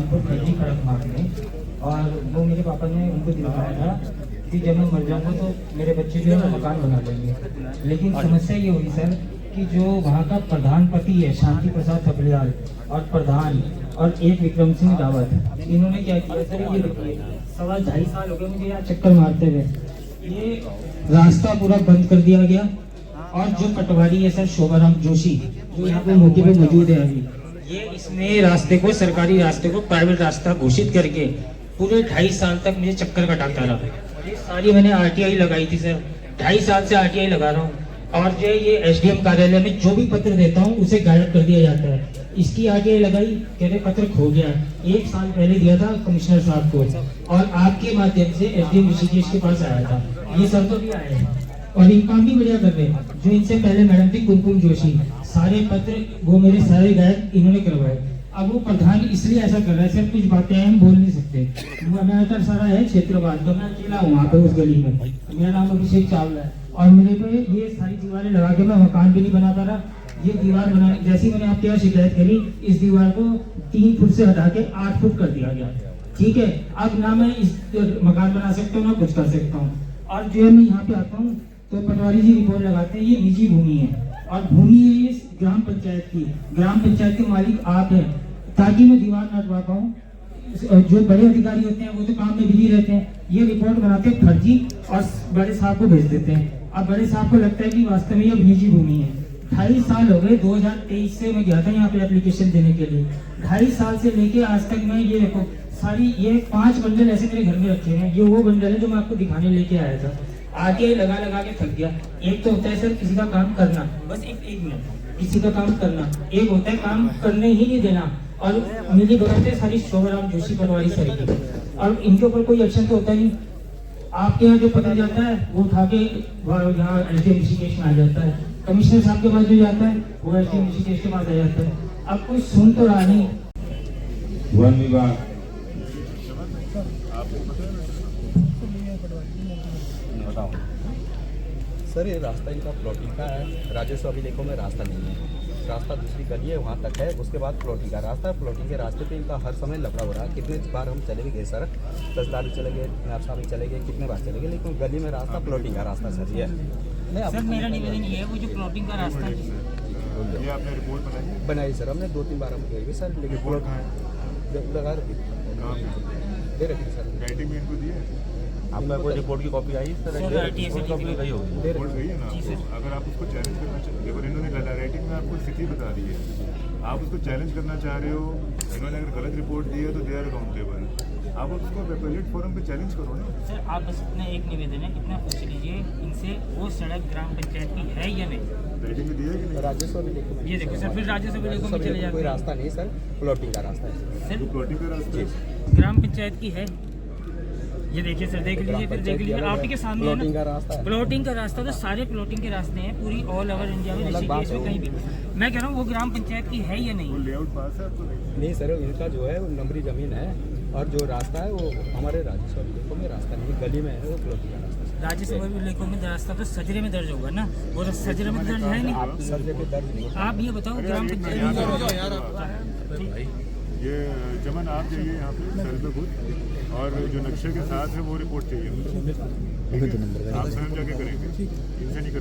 कानपुर खड़ी खड़क मार में, और वो मेरे पापा ने उनको दिलवाया था कि जब मैं मर जाऊंगा तो मेरे बच्चे जो है मकान बना लेंगे। लेकिन समस्या ये हुई सर कि जो वहाँ का प्रधानपति है शांति प्रसाद थपलियाल और प्रधान और एक विक्रम सिंह रावत, इन्होंने क्या किया सर, ये देखिए 2.5 साल हो गए मुझे यहाँ चक्कर मारते हुए, ये रास्ता पूरा बंद कर दिया गया। और जो पटवारी है सर शोभाराम जोशी, जो यहाँ पे मौके पे मौजूद है अभी, ये इसने रास्ते को, सरकारी रास्ते को प्राइवेट रास्ता घोषित करके पूरे 2.5 साल तक मुझे चक्कर कटाता रहा। ये सारी मैंने आरटीआई लगाई थी सर, 2.5 साल से आरटीआई लगा रहा हूँ। और जो ये एसडीएम कार्यालय में जो भी पत्र देता हूँ उसे गायब कर दिया जाता है। इसकी आरटीआई लगाई, कहते पत्र खो गया, 1 साल पहले दिया था कमिश्नर साहब को, और आपके माध्यम से एसडीएम ऋषिकेश के पास आया था। ये सर तो भी आए हैं और इन काम भी बढ़िया कर रहे हैं। जो इनसे पहले मैडम थी कुमकुम जोशी, सारे पत्र वो मेरे सारे गायब इन्होंने करवाए। अब वो प्रधान इसलिए ऐसा कर रहा है सर, कुछ बातें हम बोल नहीं सकते। मेरा सारा है क्षेत्रवाद, तो मैं अकेला हूँ वहाँ पे उस गली में। मेरा नाम अभिषेक चावला है और मेरे पे ये सारी दीवारें लगा के मैं मकान भी नहीं बना पा रहा। ये दीवार बना, जैसी मैंने आपके यहाँ शिकायत करी, इस दीवार को 3 फुट से हटा के 8 फुट कर दिया गया। ठीक है, अब ना मैं इस मकान बना सकता हूँ ना कुछ कर सकता हूँ। और जो है मैं यहाँ पे आता हूँ तो पटवारी जी रिपोर्ट लगाते हैं ये निजी भूमि है, और भूमि है इस ग्राम पंचायत की। ग्राम पंचायत के मालिक आप हैं, ताकि मैं दीवार न हटवा पाऊँ। जो बड़े अधिकारी होते हैं वो तो काम में बिजी रहते हैं, ये रिपोर्ट बनाते हैं फर्जी और बड़े साहब को भेज देते हैं। अब बड़े साहब को लगता है कि वास्तव में ये निजी भूमि है। 2.5 साल हो गए, 2023 से मैं गया था यहाँ पे एप्लीकेशन देने के लिए। 2.5 साल से लेके आज तक मैं ये देखो सारी ये 5 बंडल ऐसे मेरे घर में रखे हैं। ये वो बंडल है जो मैं आपको दिखाने लेके आया था। आरटीआई लगा लगा के थक गया। एक तो होता है सर किसी का काम करना, बस एक मिनट, किसी का काम करना, एक होता है काम करने ही नहीं देना। और मिली भगत है सारी शोभाराम जोशी पटवारी सर की, और इनके ऊपर कोई एक्शन तो होता नहीं। आपके यहाँ जो पता जाता है वो उठा के यहाँ एसडीएम ऋषिकेश में आ जाता है, कमिश्नर साहब के पास जो जाता है वो एसडीएम ऋषिकेश के पास आ जाता है। अब कोई सुन तो रहा नहीं। वन विभाग सर ये रास्ता इनका प्लॉटिंग का है, राजस्व अभिलेखों में रास्ता नहीं है। रास्ता दूसरी गली है वहाँ तक है, उसके बाद प्लॉटिंग का रास्ता है। प्लॉटिंग के रास्ते पे इनका हर समय लफड़ा हो रहा है। कितने बार हम चले भी गए सर, 10 बार चले गए, नरसा भी चले गए, कितने बार चले गए, लेकिन गली में रास्ता प्लॉटिंग का रास्ता सर ये है। सर मेरा निवेदन ये है, वो जो प्लॉटिंग का रास्ता है ये आपने रिपोर्ट बनाई सर, हमने 2-3 बार हम गए सर, लेकिन रिपोर्ट कहाँ है? लगा रखी दे रखी सर, राइटिंग में इनको दिए आपका कोई रिपोर्ट की कॉपी आई सर? रिपोर्ट गई है ना, तो अगर आप उसको चैलेंज करना चाहते हो, इन्होंने राइटिंग में आपको स्थिति बता दी है, आप उसको चैलेंज करना चाह रहे हो, इन्होंने अगर गलत रिपोर्ट दी है तो दे आर अकाउंटेबल। आप उसको एपेलेट फोरम पे चैलेंज करो ना। सर आप बस इतना एक निवेदन है, इतना पूछ लीजिए इनसे, वो सड़क ग्राम पंचायत की है या नहीं? राइटिंग में दिया है कि नहीं? राजस्व अभिलेखों में ये देखो सर, फिर राजस्व अभिलेखों में चले जाते कोई हैं। रास्ता नहीं सर, प्लॉटिंग का रास्ता है सर जो प्लॉटिंग का रास्ता है ग्राम पंचायत की है, ये देखिए सर, देख लीजिए, फिर देख लीजिए, आप ही के सामने है प्लॉटिंग का ना। रास्ता है। प्लॉटिंग का रास्ता तो सारे प्लॉटिंग के रास्ते हैं पूरी ऑल ओवर इंडिया में, ऋषिकेश में कहीं भी। मैं कह रहा हूँ वो ग्राम पंचायत की है या वो नहीं? लेआउट पास है आपको? नहीं सर, इनका जो है वो नंबरी जमीन है, और जो रास्ता है वो हमारे राजस्व अभिलेखों में रास्ता नहीं, गली में है वो प्लॉटिंग का रास्ता। राजस्व अभिलेखों में रास्ता तो सजरे में दर्ज होगा ना, वो तो सजरे में दर्ज है नहीं। आप सर पे दर्ज नहीं होता। आप ये बताओ ग्राम पंचायत ये चमन आप जाइए यहाँ पे सेल पे खुद, और जो नक्शे के साथ है वो रिपोर्ट चाहिए मुझे। आप स्वयं जाके करेंगे, इनसे नहीं करवाएंगे।